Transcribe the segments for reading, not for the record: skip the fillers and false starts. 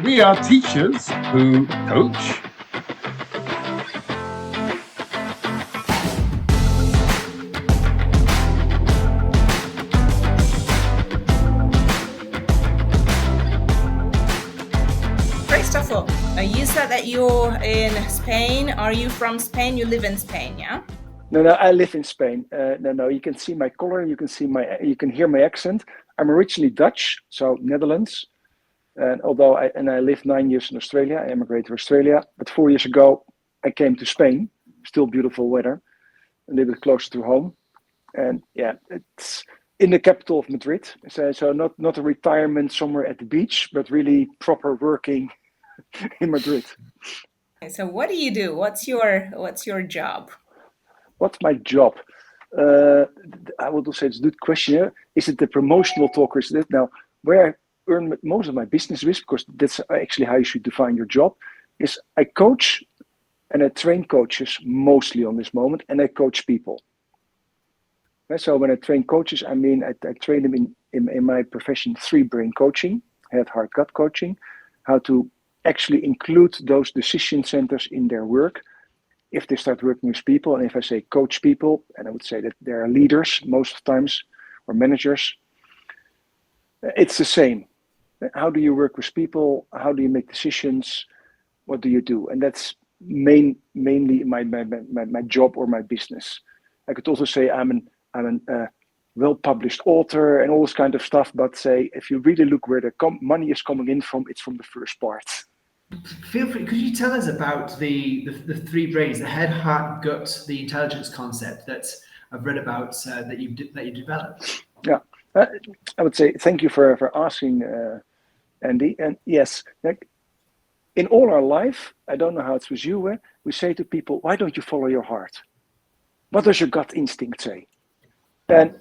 We are teachers who coach. Christoffel, you said that you're in Spain. Are you from Spain? You live in Spain, yeah? No, I live in Spain. No. You can see my color. You can hear my accent. I'm originally Dutch, so Netherlands. And although I lived 9 years in Australia, I emigrated to Australia. But 4 years ago, I came to Spain. Still beautiful weather, a little bit closer to home. And yeah, it's in the capital of Madrid. So not a retirement somewhere at the beach, but really proper working in Madrid. So what do you do? What's your job? What's my job? I would say it's a good question. Is it the promotional talk or is it now where I earn most of my business with, because that's actually how you should define your job, is I coach and I train coaches mostly on this moment, and I coach people. So when I train coaches, I mean I train them in my profession 3-brain coaching, head, heart, gut coaching, how to actually include those decision centers in their work if they start working with people. And if I say coach people, and I would say that they are leaders most of the times, or managers, it's the same. How do you work with people? How do you make decisions? What do you do? And that's mainly my job or my business. I could also say I'm a well-published author and all this kind of stuff, but say if you really look where the money is coming in from, it's from the first part. Feel free. Could you tell us about the 3 brains, the head, heart, gut, the intelligence concept that I've read about that you developed? Yeah, I would say thank you for asking, Andy. And yes, like in all our life, I don't know how it's with you. We say to people, "Why don't you follow your heart? What does your gut instinct say?" And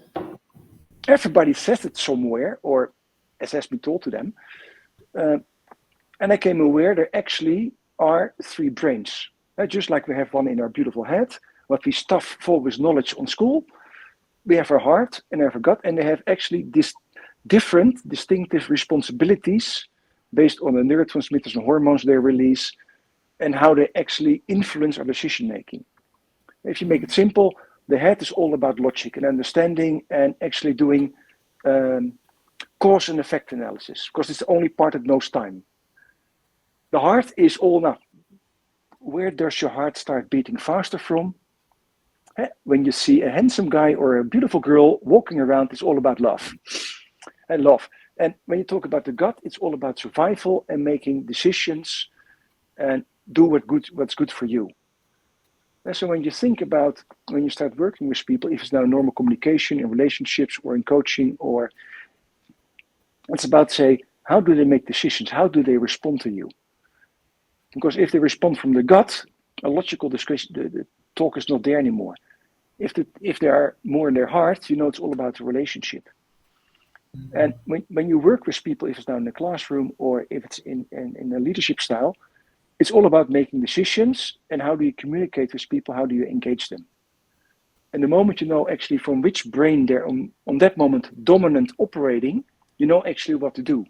everybody says it somewhere, or as has been told to them. And I came aware there actually are 3 brains. Just like we have one in our beautiful head, what we stuff full with knowledge on school, we have our heart and our gut, and they have actually this different, distinctive responsibilities based on the neurotransmitters and hormones they release and how they actually influence our decision making. If you make it simple, the head is all about logic and understanding and actually doing cause and effect analysis, because it's the only part that knows time. The heart is all now. Where does your heart start beating faster from? When you see a handsome guy or a beautiful girl walking around, it's all about love. And love. And when you talk about the gut, it's all about survival and making decisions and do what's good for you. And so when you think about, when you start working with people, if it's now normal communication in relationships or in coaching, or it's about say, how do they make decisions? How do they respond to you? Because if they respond from the gut, a logical discussion, the talk is not there anymore. If they are more in their heart, it's all about the relationship. Mm-hmm. And when you work with people, if it's now in the classroom or if it's in a leadership style, it's all about making decisions and how do you communicate with people, how do you engage them. And the moment you know actually from which brain they're on that moment dominant operating, you know actually what to do.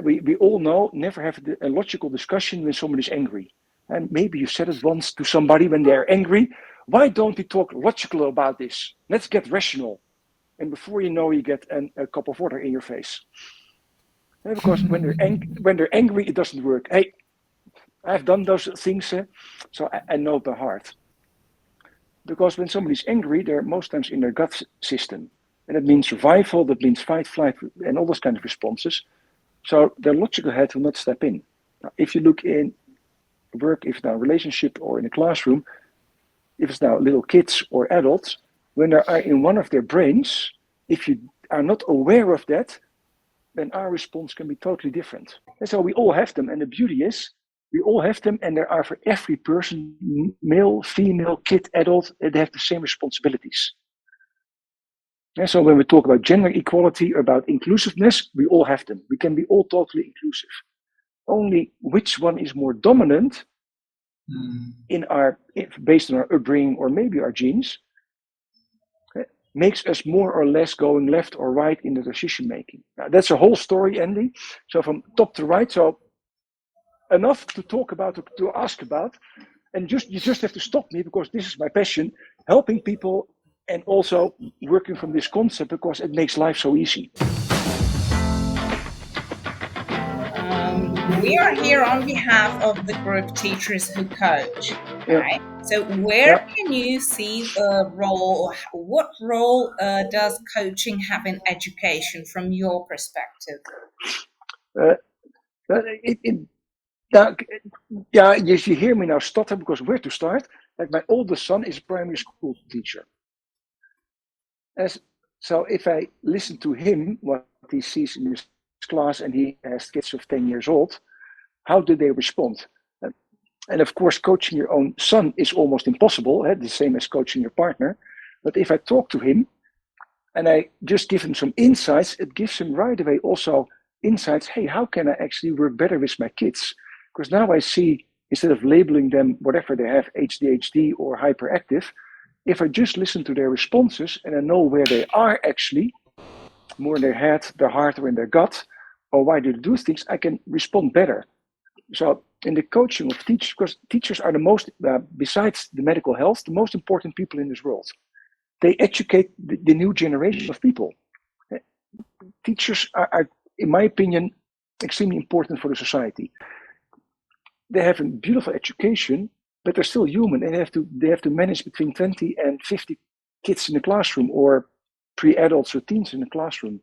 We all know, never have a logical discussion when somebody's angry. And maybe you said it once to somebody when they're angry, why don't we talk logical about this? Let's get rational. And before you know, you get a cup of water in your face. Because when they're angry, it doesn't work. Hey, I've done those things, so I know by heart. Because when somebody's angry, they're most times in their gut system. And that means survival, that means fight, flight, and all those kind of responses. So their logical head will not step in. Now, if you look in work, if it's now a relationship or in a classroom, if it's now little kids or adults, when they are in one of their brains, if you are not aware of that, then our response can be totally different. And so we all have them. And the beauty is, we all have them, and there are for every person, male, female, kid, adult, they have the same responsibilities. And so when we talk about gender equality, about inclusiveness, we all have them. We can be all totally inclusive. Only which one is more dominant based on our upbringing or maybe our genes, makes us more or less going left or right in the decision making. Now, that's a whole story, Andy. So from top to right, so enough to talk about, to ask about, and you just have to stop me because this is my passion, helping people and also working from this concept because it makes life so easy. We are here on behalf of the group Teachers Who Coach, right? So where can you see the role, or what role does coaching have in education from your perspective? Yes, you hear me now stutter because where to start? Like my oldest son is a primary school teacher. So if I listen to him, what he sees in his class, and he has kids of 10 years old, how do they respond? And of course, coaching your own son is almost impossible, the same as coaching your partner. But if I talk to him and I just give him some insights, it gives him right away also insights. Hey, how can I actually work better with my kids? Because now I see, instead of labeling them whatever they have, ADHD or hyperactive, if I just listen to their responses and I know where they are actually, more in their head, their heart, or in their gut, or why they do things, I can respond better. So in the coaching of teachers, because teachers are the most, besides the medical health, the most important people in this world. They educate the new generation of people. Teachers are, in my opinion, extremely important for the society. They have a beautiful education, but they're still human, and they have to manage between 20 and 50 kids in the classroom, or pre-adults or teens in the classroom.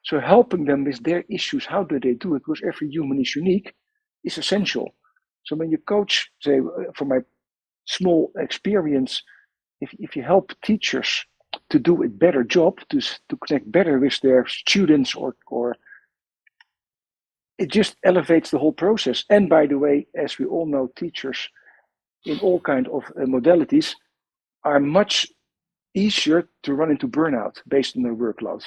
So helping them with their issues, how do they do it? Because every human is unique, is essential. So when you coach, say, from my small experience, if you help teachers to do a better job, to connect better with their students, or it just elevates the whole process. And by the way, as we all know, teachers in all kinds of modalities are much easier to run into burnout based on their workload,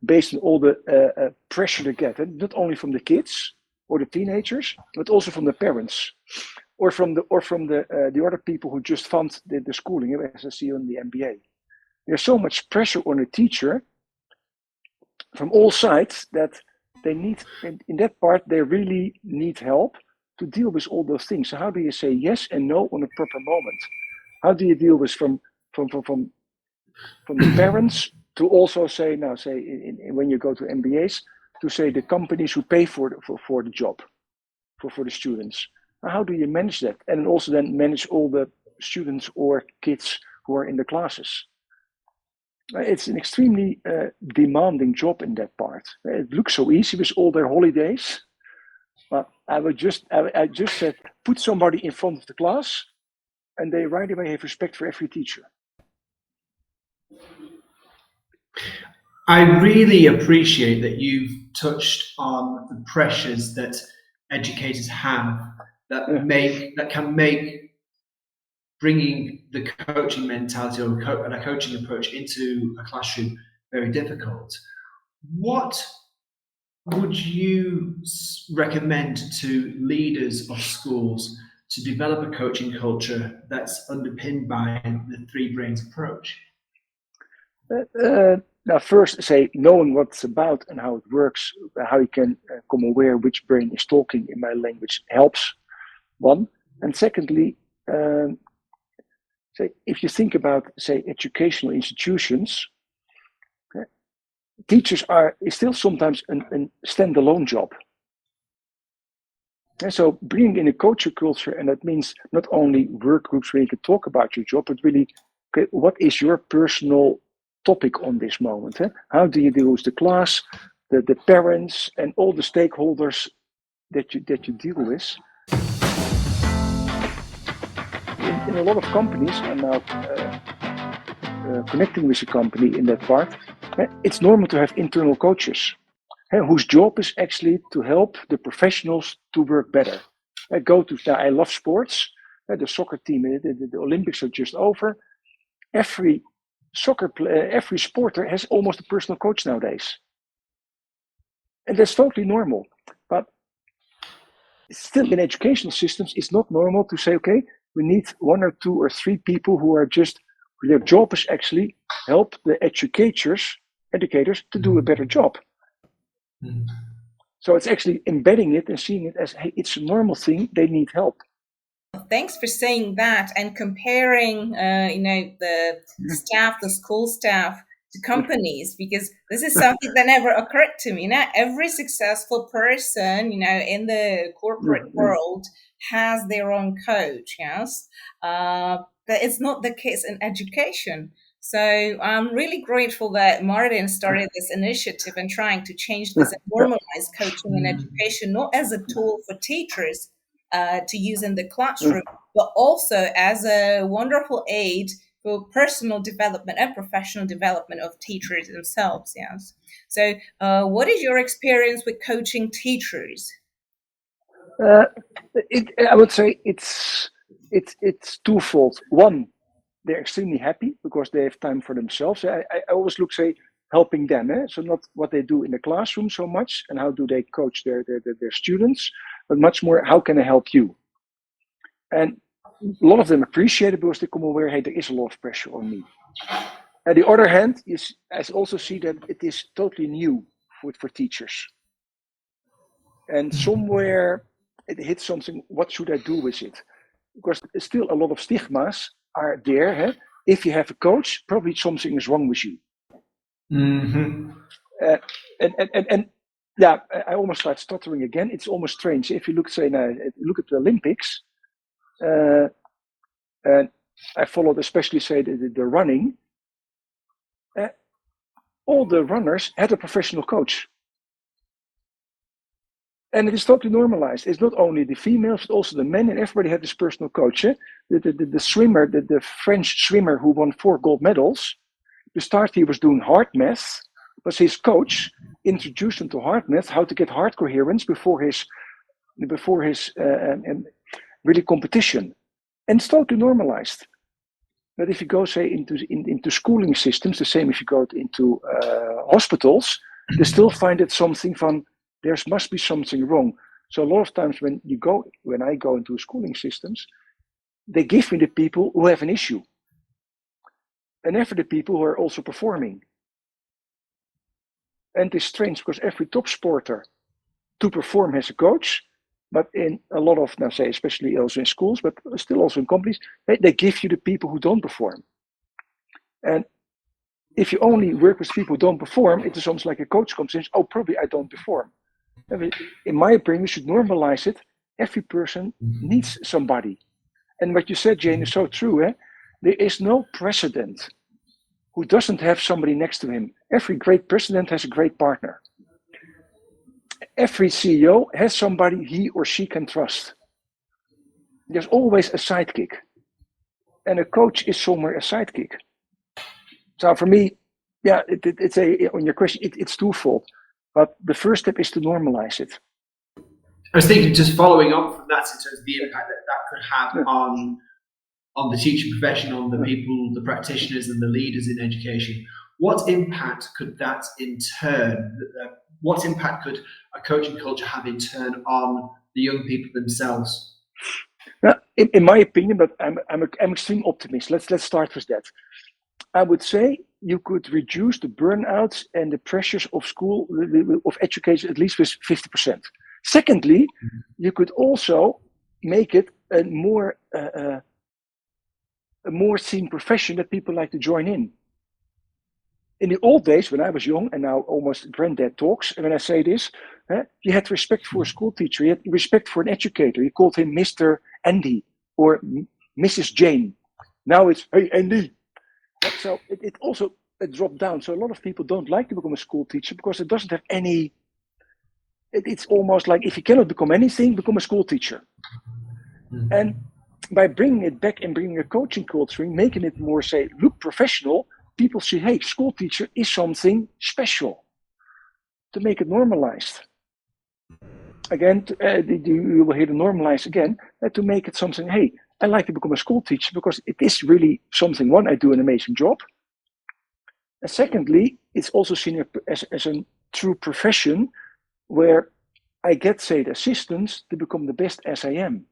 based on all the pressure they get, and not only from the kids or the teenagers, but also from the parents, or from the other people who just fund the schooling, as I see on the MBA. There's so much pressure on a teacher from all sides that they need, in that part, they really need help to deal with all those things. So how do you say yes and no on a proper moment? How do you deal with from the parents to also say, now say when you go to MBAs, to say the companies who pay for the job, for the students. How do you manage that? And also then manage all the students or kids who are in the classes. It's an extremely demanding job in that part. It looks so easy with all their holidays. But I just said, put somebody in front of the class, and they right away have respect for every teacher. I really appreciate that you've touched on the pressures that educators have that can make bringing the coaching mentality or a coaching approach into a classroom very difficult. What would you recommend to leaders of schools to develop a coaching culture that's underpinned by the three brains approach? Now, first, say knowing what it's about and how it works, how you can come aware which brain is talking in my language helps. One, and secondly, say if you think about, say, educational institutions, teachers is still sometimes a standalone job. And so bringing in a coaching culture, and that means not only work groups where you can talk about your job, but really, okay, what is your personal topic on this moment? How do you deal with the class, the parents, and all the stakeholders that you deal with? In a lot of companies, I'm now connecting with a company in that part, it's normal to have internal coaches whose job is actually to help the professionals to work better. I love sports. The soccer team, the Olympics are just over. Every sporter has almost a personal coach nowadays. And that's totally normal. But still in educational systems, it's not normal to say, okay, we need 1 or 2 or 3 people who are just Their job is actually help the educators to do a better job. Mm. So it's actually embedding it and seeing it as, hey, it's a normal thing. They need help. Thanks for saying that and comparing, the staff, the school staff to companies, because this is something that never occurred to me. Not every successful person, in the corporate world has their own coach. Yes, but it's not the case in education. So I'm really grateful that Martin started this initiative and trying to change this and normalize coaching in education, not as a tool for teachers to use in the classroom, but also as a wonderful aid for personal development and professional development of teachers themselves. Yes. So, what is your experience with coaching teachers? I would say it's twofold. One, they're extremely happy because they have time for themselves. I always look, say, helping them. So not what they do in the classroom so much and how do they coach their students, but much more how can I help you? And a lot of them appreciate it because they come aware, hey, there is a lot of pressure on me. On the other hand, I also see that it is totally new for teachers. And somewhere it hits something, what should I do with it? Because still a lot of stigmas are there. Huh? If you have a coach, probably something is wrong with you. Mm-hmm. And yeah, I almost start stuttering again. It's almost strange. If you look, say, now, look at the Olympics, and I followed especially, say, the running. All the runners had a professional coach. And it is totally normalized. It's not only the females, but also the men, and everybody had this personal coach. Eh? The swimmer, the French swimmer who won 4 gold medals, to start he was doing heart math, but his coach introduced him to heart math, how to get heart coherence before his really competition. And it's totally normalized. But if you go, say, into schooling systems, the same if you go into hospitals, they still find it something from, there must be something wrong. So a lot of times when I go into schooling systems, they give me the people who have an issue. And never the people who are also performing. And it's strange because every top sporter to perform has a coach, but in a lot of, now say, especially also in schools, but still also in companies, they give you the people who don't perform. And if you only work with people who don't perform, it is almost like a coach comes in, oh, probably I don't perform. In my opinion, we should normalize it. Every person needs somebody. And what you said, Jane, is so true. Eh? There is no president who doesn't have somebody next to him. Every great president has a great partner. Every CEO has somebody he or she can trust. There's always a sidekick. And a coach is somewhere a sidekick. So for me, yeah, it's on your question, it's twofold. But the first step is to normalize it. I was thinking, just following on from that, in terms of the impact that could have on the teaching profession, on the people, the practitioners and the leaders in education. What impact could that in turn, what impact could a coaching culture have in turn on the young people themselves? Now, in my opinion, but I'm extreme optimist. Let's start with that. I would say you could reduce the burnouts and the pressures of school, of education, at least with 50%. Secondly, you could also make it a more seen profession that people like to join in. In the old days, when I was young, and now almost granddad talks, and when I say this, you had respect for a school teacher, you had respect for an educator. You called him Mr. Andy or Mrs. Jane. Now it's, hey, Andy. So it also dropped down. So a lot of people don't like to become a school teacher because it doesn't have any, it's almost like if you cannot become anything, become a school teacher. Mm-hmm. And by bringing it back and bringing a coaching culture, making it more, say, look professional, people see, hey, school teacher is something special. To make it normalized. Again, you will hear the normalize again, to make it something, hey, I like to become a school teacher because it is really something, one, I do an amazing job. And secondly, it's also seen as a true profession where I get, say, the assistance to become the best as I am.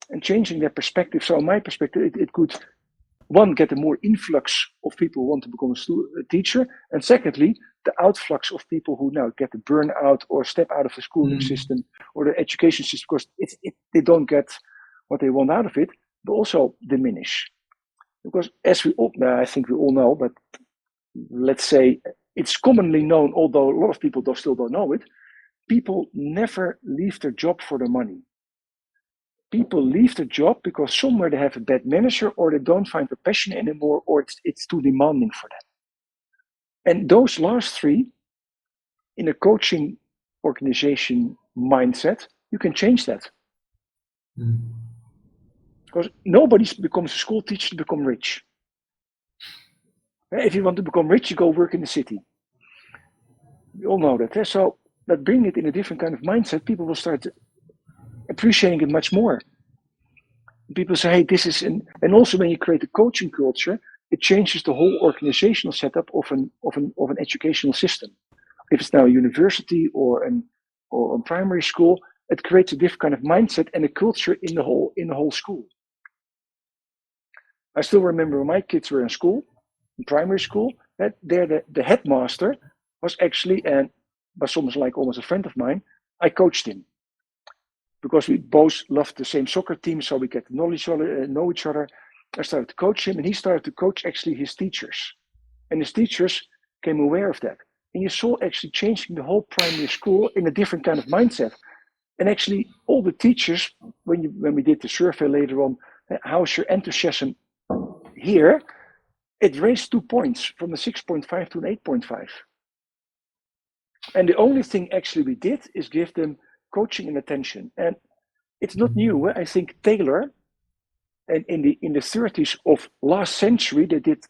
And changing their perspective. So in my perspective, it could one, get a more influx of people who want to become a teacher, and secondly, the outflux of people who now get the burnout or step out of the schooling system or the education system because they don't get what they want out of it, but also diminish. Because as we all, I think we all know, but let's say it's commonly known, although a lot of people still don't know it, people never leave their job for the money. People leave the job because somewhere they have a bad manager or they don't find the passion anymore or it's too demanding for them. And those last three, in a coaching organization mindset, you can change that. Because nobody becomes a school teacher to become rich. If you want to become rich, you go work in the city. We all know that. So that bring it in a different kind of mindset, people will start appreciating it much more. People say, hey, this is and also when you create a coaching culture, it changes the whole organizational setup of an educational system. If it's now a university or a primary school, it creates a different kind of mindset and a culture in the whole school. I still remember when my kids were in school, in primary school, that there the headmaster was actually, and was almost a friend of mine, I coached him. Because we both loved the same soccer team, so we get to know each other. I started to coach him, and he started to coach actually his teachers. And his teachers became aware of that. And you saw actually changing the whole primary school in a different kind of mindset. And actually, all the teachers, when we did the survey later on, how's your enthusiasm here? It raised 2 points from a 6.5 to an 8.5. And the only thing actually we did is give them coaching and attention. And it's not new. I think Taylor, and in the 30s of last century, they did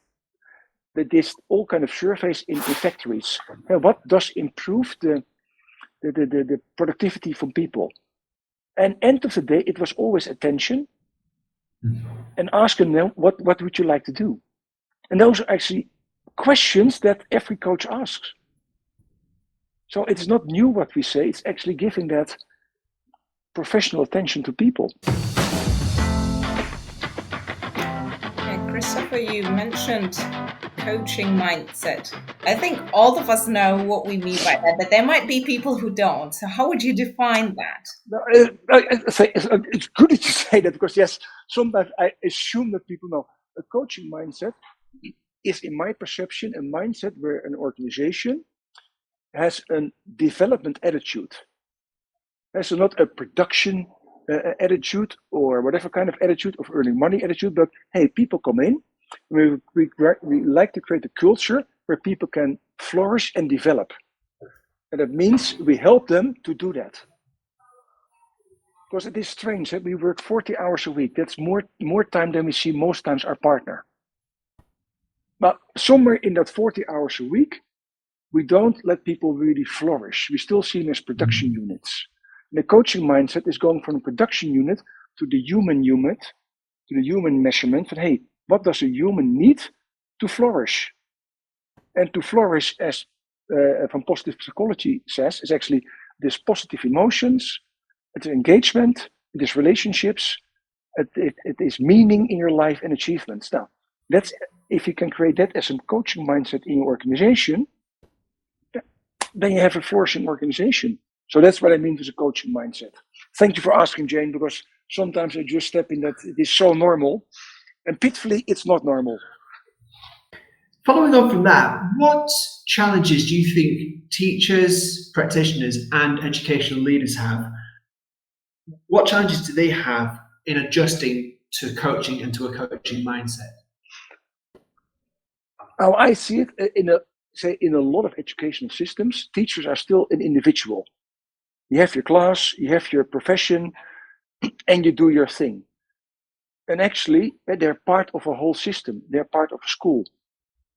all kind of surveys in factories. And what does improve the productivity from people? And end of the day, it was always attention and asking them, what would you like to do? And those are actually questions that every coach asks. So it's not new what we say, it's actually giving that professional attention to people. Christoffel, you mentioned coaching mindset. I think all of us know what we mean by that, but there might be people who don't. So how would you define that? It's good that you say that because yes, sometimes I assume that people know. A coaching mindset is, in my perception, a mindset where an organization has a development attitude. So not a production attitude or whatever kind of attitude of earning money attitude, but hey, people come in. We like to create a culture where people can flourish and develop. And that means we help them to do that. Because it is strange, we work 40 hours a week. That's more time than we see most times our partner. But somewhere in that 40 hours a week, we don't let people really flourish. We still see them as production units. And the coaching mindset is going from the production unit to the human unit, to the human measurement. But hey, what does a human need to flourish? And to flourish, as from positive psychology says, is actually this positive emotions, it's engagement, it is relationships, it is meaning in your life and achievements. Now, if you can create that as a coaching mindset in your organization, then you have a flourishing organization. So that's what I mean with a coaching mindset. Thank you for asking, Jane, because sometimes I just step in that it is so normal, and pitifully, it's not normal. Following on from that, what challenges do you think teachers, practitioners, and educational leaders have? What challenges do they have in adjusting to coaching and to a coaching mindset? How I see it, in a lot of educational systems, teachers are still an individual. You have your class, you have your profession, and you do your thing. And actually, they're part of a whole system. They're part of a school.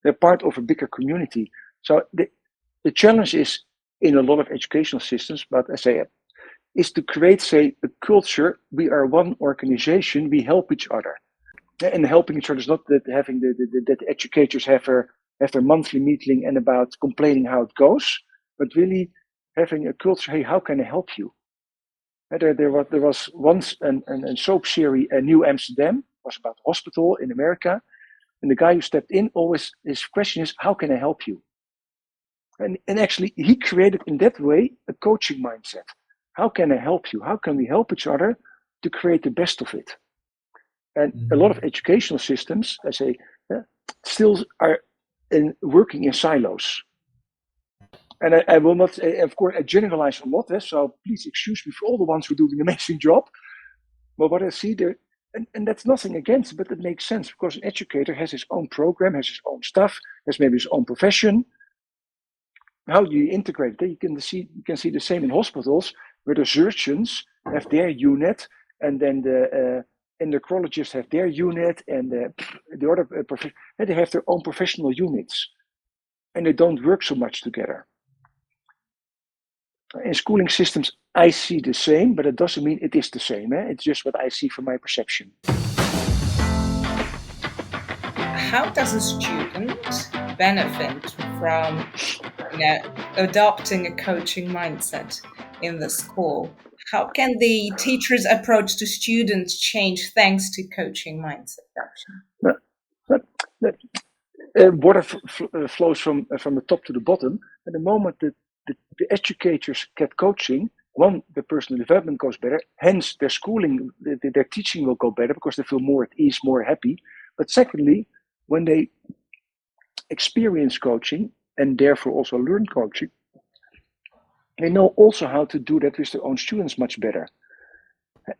They're part of a bigger community. So the challenge is in a lot of educational systems, but I say, is to create, say, a culture. We are one organization. We help each other. And helping each other is not that having that the educators have their monthly meeting and about complaining how it goes, but really having a culture. Hey, how can I help you? There was once a soap series, New Amsterdam, was about the hospital in America, And the guy who stepped in, always his question is, how can I help you? And actually, he created in that way a coaching mindset. How can I help you? How can we help each other to create the best of it? And a lot of educational systems, I say, still are working in silos. And I will not, of course, I generalize a lot, so please excuse me for all the ones who do an amazing job. But what I see there, and that's nothing against, but it makes sense, because an educator has his own program, has his own stuff, has maybe his own profession. How do you integrate that? You can see the same in hospitals, where the surgeons have their unit, and then the endocrinologists have their unit, and the other they have their own professional units, and they don't work so much together. In schooling systems, I see the same, but it doesn't mean it is the same. It's just what I see from my perception. How does a student benefit from adopting a coaching mindset in the school? How can the teacher's approach to students change thanks to coaching mindset? Water flows from the top to the bottom. At the moment that the educators get coaching, one, the personal development goes better, hence their schooling, their teaching will go better because they feel more at ease, more happy. But secondly, when they experience coaching and therefore also learn coaching, they know also how to do that with their own students much better.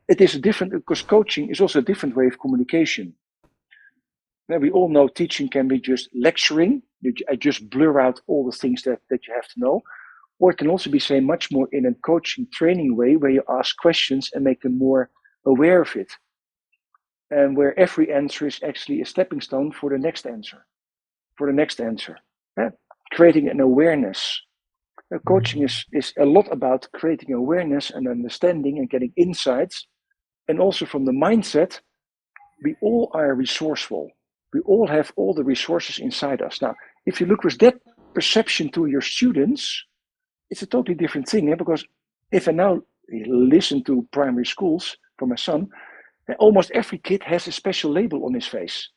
It is because coaching is also a different way of communication. Now, we all know teaching can be just lecturing. I just blur out all the things that you have to know. Or it can also be say much more in a coaching training way, where you ask questions and make them more aware of it. And where every answer is actually a stepping stone for the next answer. Creating an awareness. Coaching is a lot about creating awareness and understanding and getting insights. And also from the mindset, we all are resourceful. We all have all the resources inside us. Now, if you look with that perception to your students, it's a totally different thing. Because if I now listen to primary schools for my son, almost every kid has a special label on his face.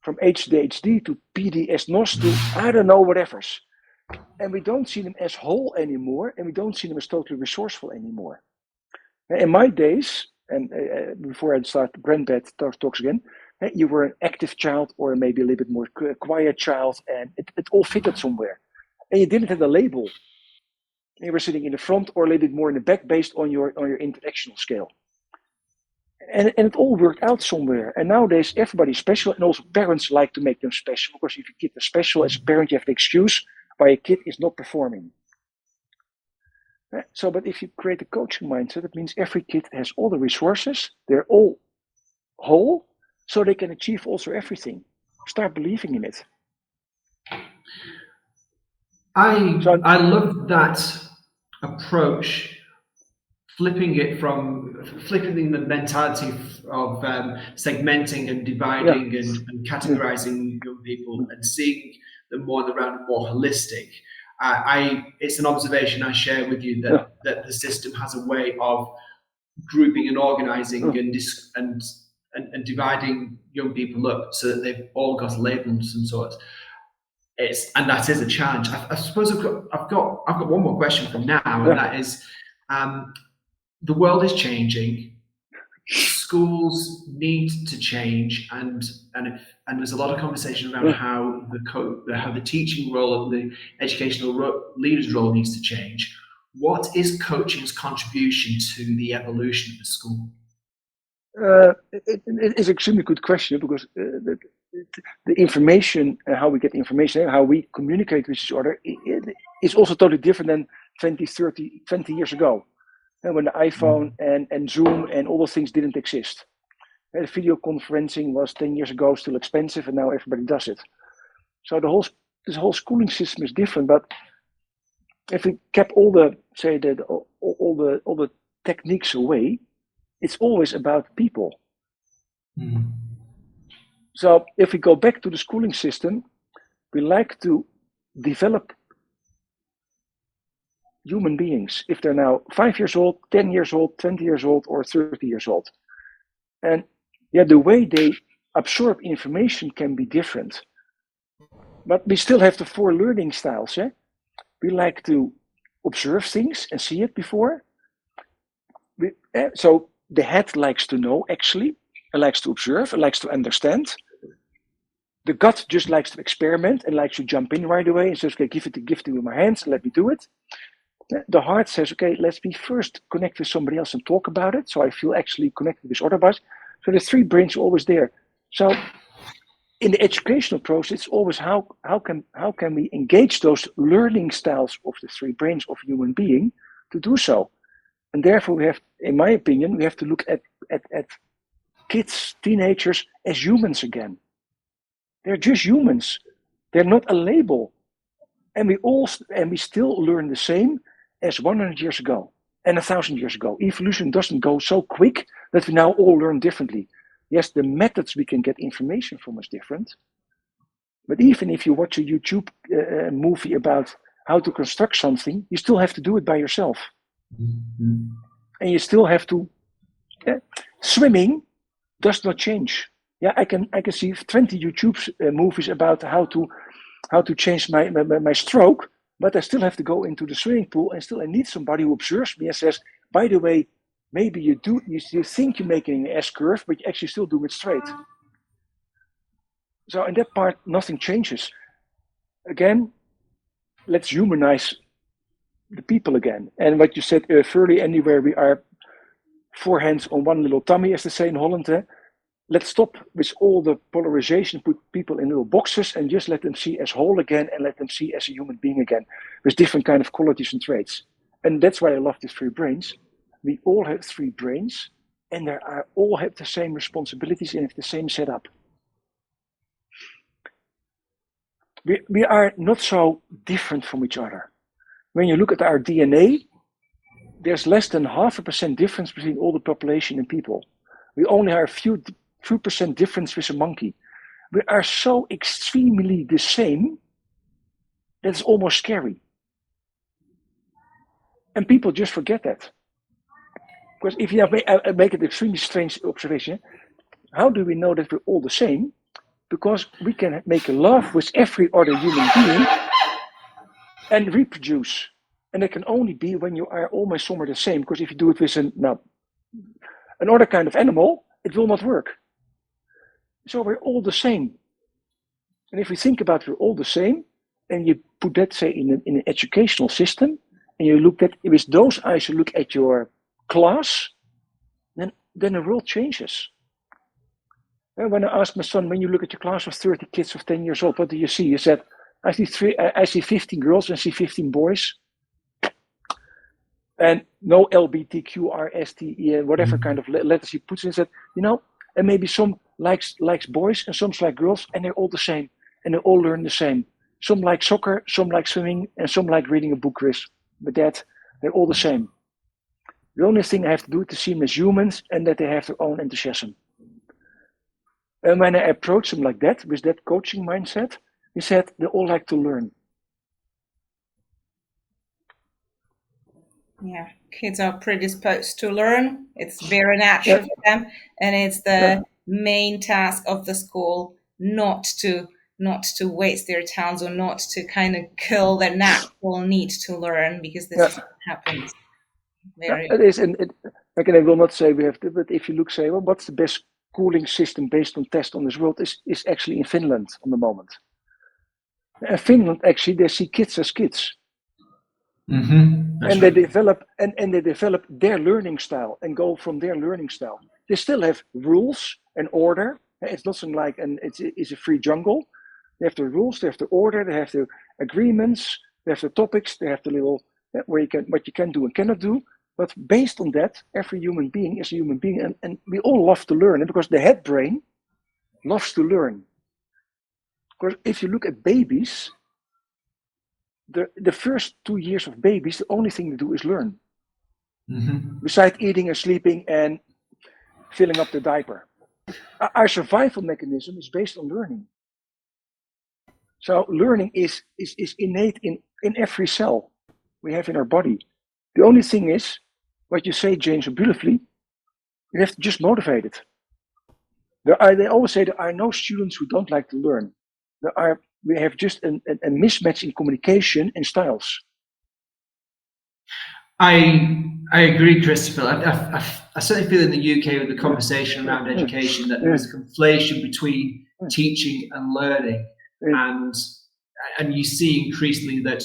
From ADHD to PDS-NOS to I don't know whatever's. And we don't see them as whole anymore, and we don't see them as totally resourceful anymore. In my days, and before I start granddad talks again, you were an active child or maybe a little bit more quiet child, and it all fitted somewhere. And you didn't have a label. You were sitting in the front or a little bit more in the back based on your interactional scale. And it all worked out somewhere. And nowadays, everybody's special, and also parents like to make them special, because if your kid is special, as a parent, you have the excuse why a kid is not performing. So, but if you create a coaching mindset, it means every kid has all the resources, they're all whole, so they can achieve also everything. Start believing in it. I love that approach, flipping the mentality of segmenting and dividing and categorizing young people and seeing them more around more holistic. It's an observation I share with you that the system has a way of grouping and organizing and dividing young people up so that they've all got labels of some sort. And that is a challenge. I suppose I've got one more question from now, and that is, the world is changing. Schools need to change, and there's a lot of conversation around how the teaching role and the educational leader's role needs to change. What is coaching's contribution to the evolution of the school? It is an extremely good question, because the information, how we get information, how we communicate with each other, is also totally different than 20 years ago, when the iPhone and Zoom and all those things didn't exist. The video conferencing was 10 years ago still expensive, and now everybody does it. So this whole schooling system is different. But if we kept all the techniques away, it's always about people. So if we go back to the schooling system, we like to develop human beings, if they're now 5 years old, 10 years old, 20 years old, or 30 years old. And the way they absorb information can be different. But we still have the 4 learning styles. Yeah? We like to observe things and see it before. So the head likes to know, actually. It likes to observe. It likes to understand. The gut just likes to experiment and likes to jump in right away and says, okay, give it with my hands and let me do it. The heart says, okay, let's me first connect with somebody else and talk about it. So I feel actually connected with other bodies. So the 3 brains are always there. So in the educational process, it's always how can we engage those learning styles of the 3 brains of a human being to do so. And therefore we have, in my opinion, we have to look at kids, teenagers as humans again. They're just humans. They're not a label. And we still learn the same as 100 years ago and 1,000 years ago. Evolution doesn't go so quick that we now all learn differently. Yes, the methods we can get information from is different. But even if you watch a YouTube movie about how to construct something, you still have to do it by yourself. Mm-hmm. And you still have to. Swimming does not change. Yeah, I can see 20 YouTube movies about how to change my stroke, but I still have to go into the swimming pool and still I need somebody who observes me and says, by the way, maybe you think you're making an S curve, but you actually still do it straight. So in that part, nothing changes. Again, let's humanize the people again. And what you said earlier, anywhere we are 4 hands on one little tummy, as they say in Holland. Let's stop with all the polarization, put people in little boxes and just let them see as whole again and let them see as a human being again with different kind of qualities and traits. And that's why I love these 3 brains. We all have 3 brains and they all have the same responsibilities and have the same setup. We are not so different from each other. When you look at our DNA, there's less than 0.5% difference between all the population and people. We only have a few percent difference with a monkey. We are so extremely the same that it's almost scary. And people just forget that. Because if you make an extremely strange observation, how do we know that we're all the same? Because we can make love with every other human being and reproduce. And it can only be when you are almost somewhere the same. Because if you do it with another kind of animal, it will not work. So we're all the same. And if we think about we're all the same, and you put that, say, in an educational system, and you look at, with those eyes, you look at your class, then the world changes. And when I asked my son, when you look at your class of 30 kids of 10 years old, what do you see? He said, I see 15 girls and I see 15 boys. And no LBTQRST, whatever kind of letters he puts in, said, and maybe some likes boys and some like girls, and they're all the same, and they all learn the same. Some like soccer, some like swimming, and some like reading a book, Chris. But they're all the same. The only thing I have to do is to see them as humans and that they have their own enthusiasm. And when I approach them like that, with that coaching mindset, he said they all like to learn. Yeah, kids are predisposed to learn. It's very natural for them, and it's the main task of the school not to waste their time or not to kind of kill their natural need to learn, because this is what happens. It is, and I will not say we have to, but if you look, say, well, what's the best schooling system based on tests on this world is actually in Finland on the moment. And Finland, actually, they see kids as kids. Mm-hmm. And right. they develop their learning style and go from their learning style. They still have rules and order. It's not something like it's a free jungle. They have the rules, they have the order, they have the agreements, they have the topics, they have the little what you can do and cannot do. But based on that, every human being is a human being, and we all love to learn, because the head brain loves to learn. Because if you look at babies, the first 2 years of babies, the only thing they do is learn. Mm-hmm. Besides eating and sleeping and filling up the diaper. Our survival mechanism is based on learning. So learning is innate in every cell we have in our body. The only thing is, what you say, James, beautifully, you have to just motivate it. They always say there are no students who don't like to learn. We have just a mismatch in communication and styles. I agree, Christoffel. I certainly feel in the UK with the conversation around education that there's a conflation between teaching and learning, and you see increasingly that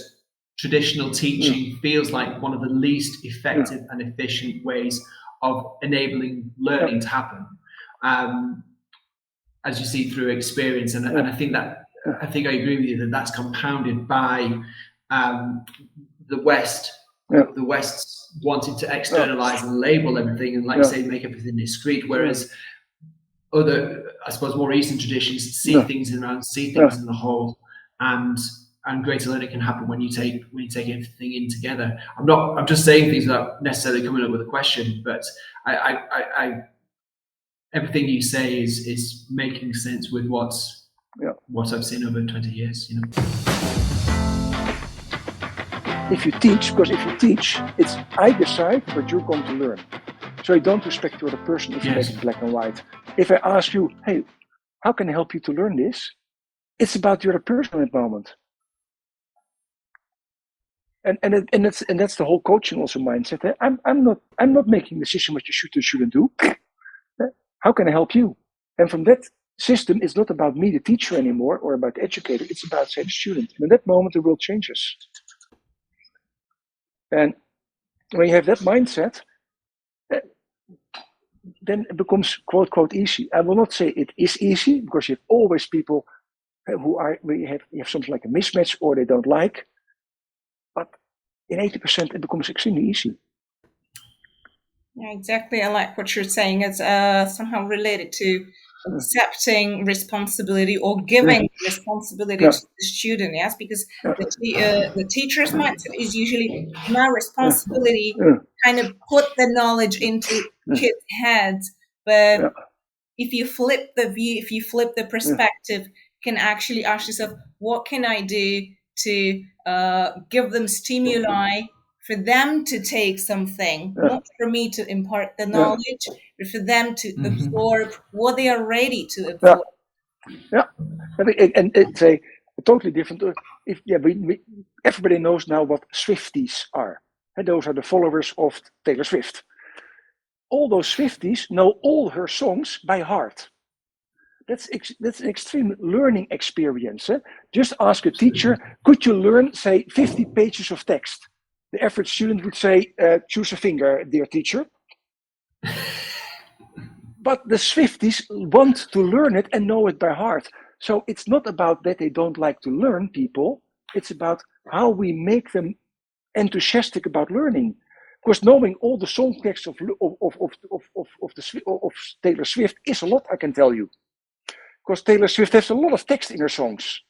traditional teaching feels like one of the least effective and efficient ways of enabling learning to happen, as you see through experience. And I think I agree with you that that's compounded by the West. The West wanted to externalize and label everything and, like you say, make everything discrete, whereas other, I suppose, more Eastern traditions see things in round, see things in the whole, and greater learning can happen when you take everything in together. I'm just saying things without necessarily coming up with a question, but I everything you say is making sense with what I've seen over 20 years. If you teach, it's I decide what you're going to learn. So you don't respect the other person if you make it black and white. If I ask you, hey, how can I help you to learn this? It's about the other person at the moment. And that's the whole coaching also mindset. Eh? I'm not making a decision what you should or shouldn't do. How can I help you? And from that system, it's not about me, the teacher, anymore, or about the educator. It's about, say, the student. And at that moment, the world changes. And when you have that mindset, then it becomes quote quote easy. I will not say it is easy, because you have always people where you have something like a mismatch, or they don't like. But in 80%, it becomes extremely easy. Yeah, exactly. I like what you're saying. It's somehow related to accepting responsibility or giving responsibility to the student. Yes, because the teacher's mindset is usually my responsibility. Kind of put the knowledge into kids' heads, but if you flip the view, if you flip the perspective, you can actually ask yourself, what can I do to give them stimuli for them to take something, not for me to impart the knowledge, but for them to absorb what they are ready to absorb. And it's a totally different. Everybody knows now what Swifties are. And those are the followers of Taylor Swift. All those Swifties know all her songs by heart. That's an extreme learning experience. Eh? Just ask a teacher, could you learn, say, 50 pages of text? The average student would say, choose a finger, dear teacher. But the Swifties want to learn it and know it by heart. So it's not about that they don't like to learn, people. It's about how we make them enthusiastic about learning. Because knowing all the song texts of Taylor Swift is a lot, I can tell you. Because Taylor Swift has a lot of text in her songs.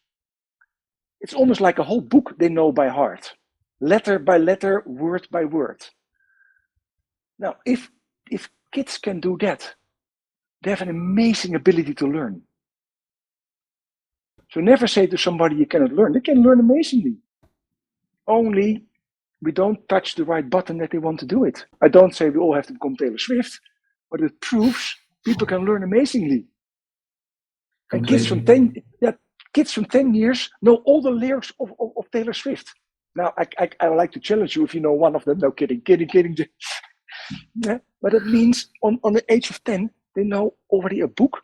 It's almost like a whole book they know by heart. Letter by letter, word by word. Now, if kids can do that, they have an amazing ability to learn. So never say to somebody you cannot learn. They can learn amazingly. Only we don't touch the right button that they want to do it. I don't say we all have to become Taylor Swift, but it proves people can learn amazingly. And kids from 10 years know all the lyrics of Taylor Swift. Now, I would like to challenge you if you know one of them. No, kidding. Yeah? But it means on the age of 10, they know already a book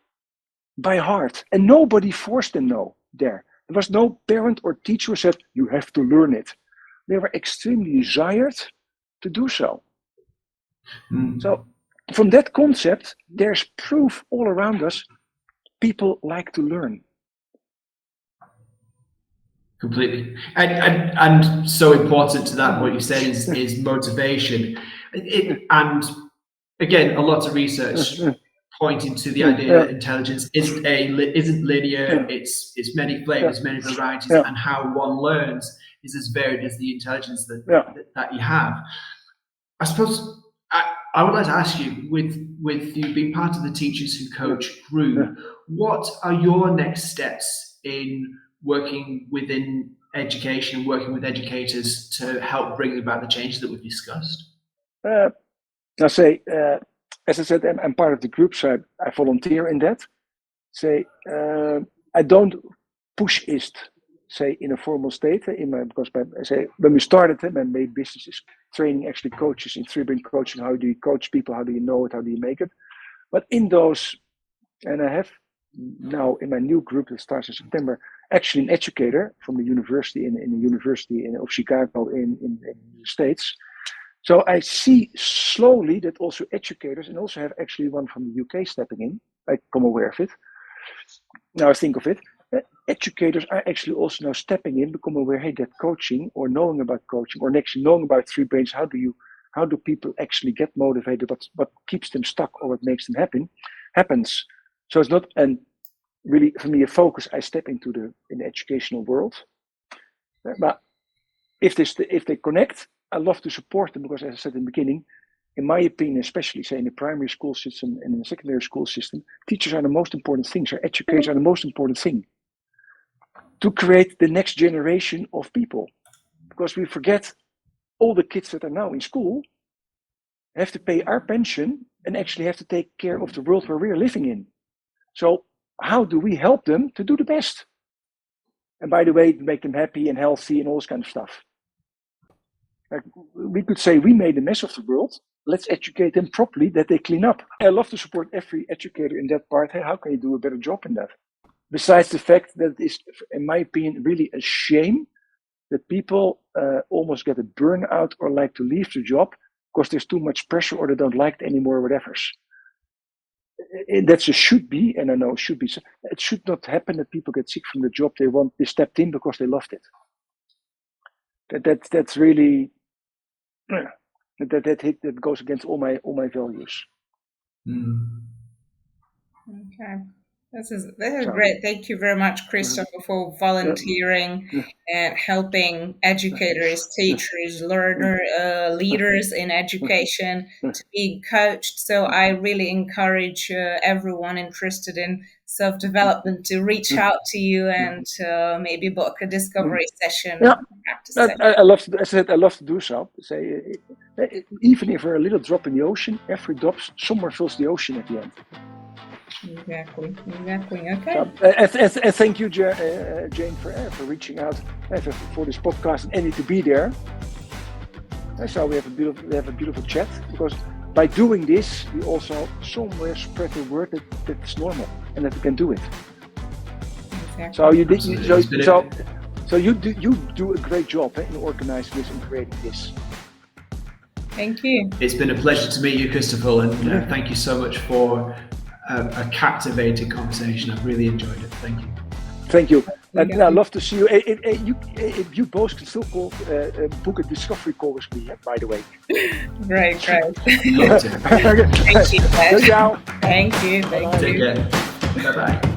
by heart. And nobody forced them there. There was no parent or teacher who said, you have to learn it. They were extremely desired to do so. So from that concept, there's proof all around us. People like to learn. Completely. And so important to that, what you said is motivation. And again, a lot of research pointing to the idea that intelligence isn't linear, it's many flavors, many varieties, and how one learns is as varied as the intelligence that you have. I suppose I would like to ask you, with you being part of the Teachers Who Coach group, what are your next steps in working within education, working with educators to help bring about the changes that we've discussed? I'll say, as I said, I'm part of the group, so I volunteer in that. say I don't push ist, say in a formal state because say when we started my main business is training actually coaches in three-brain coaching. How do you coach people? How do you know it? How do you make it? But in those, and I have now in my new group that starts in September, actually an educator from the university in the University of Chicago in the States. So I see slowly that also educators, and also have actually one from the UK stepping in. I become aware of it. Now I think of it. Educators are actually also now stepping in, become aware, hey, that coaching or knowing about coaching or actually knowing about three brains, how do people actually get motivated, what keeps them stuck or what makes them happens. So it's not really for me a focus. I step into in the educational world. But if they connect, I love to support them because, as I said in the beginning, in my opinion, especially say in the primary school system and in the secondary school system, teachers are the most important things, or educators are the most important thing to create the next generation of people. Because we forget all the kids that are now in school have to pay our pension and actually have to take care of the world where we are living in. So how do we help them to do the best? And by the way, to make them happy and healthy and all this kind of stuff. Like we could say we made a mess of the world. Let's educate them properly that they clean up. I love to support every educator in that part. Hey, how can you do a better job in that? Besides the fact that it is, in my opinion, really a shame that people almost get a burnout or like to leave the job because there's too much pressure or they don't like it anymore, whatever. That's a should be, and I know it should be. It should not happen that people get sick from the job they stepped in because they loved it. That's really that goes against all my values. Okay. This is great. Thank you very much, Christoffel, for volunteering and helping educators, teachers, leaders in education to be coached. So I really encourage everyone interested in self-development to reach out to you and maybe book a discovery session. Yeah, I love to. I said I love to do so. Say even if we're a little drop in the ocean, every drop somewhere fills the ocean at the end. Exactly. Okay. So, thank you, Jane, for reaching out for this podcast and Andy to be there. So we have a beautiful chat because by doing this, we also somewhere spread the word that it's normal and that we can do it. Exactly. So you did. So you do a great job in organizing this and creating this. Thank you. It's been a pleasure to meet you, Christoffel, and thank you so much for a captivating conversation. I've really enjoyed it. Thank you. Thank you. And I'd love to see you. You both can still book a discovery call with me, by the way. Great. Thank you. Thank you. Ciao. Thank you. Take care. Bye-bye.